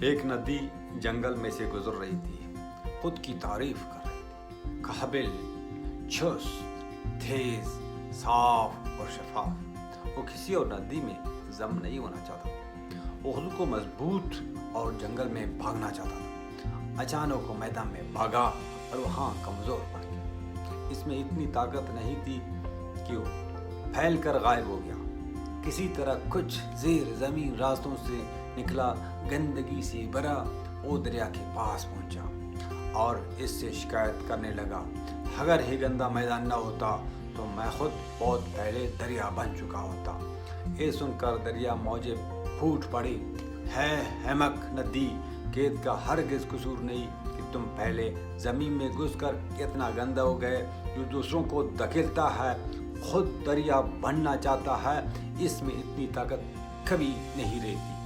ایک ندی جنگل میں سے گزر رہی تھی، خود کی تعریف کر رہی تھی، قابل، چست، تیز، صاف اور شفاف۔ وہ کسی اور ندی میں ضم نہیں ہونا چاہتا، وہ خود کو مضبوط اور جنگل میں بھاگنا چاہتا تھا۔ اچانک وہ میدان میں بھاگا اور وہاں کمزور پڑ گیا۔ اس میں اتنی طاقت نہیں تھی کہ وہ پھیل کر غائب ہو گیا۔ کسی طرح کچھ زیر زمین راستوں سے نکلا، گندگی سے بھرا وہ دریا کے پاس پہنچا اور اس سے شکایت کرنے لگا، اگر یہ گندا میدان نہ ہوتا تو میں خود بہت پہلے دریا بن چکا ہوتا۔ یہ سن کر دریا موجیں پھوٹ پڑی، ہے احمق ندی، قید کا ہرگز قصور نہیں کہ تم پہلے زمین میں گھس کر اتنا گندا ہو گئے۔ جو دوسروں کو دھکیلتا ہے خود دریا بننا چاہتا ہے، اس میں اتنی طاقت کبھی نہیں رہتی۔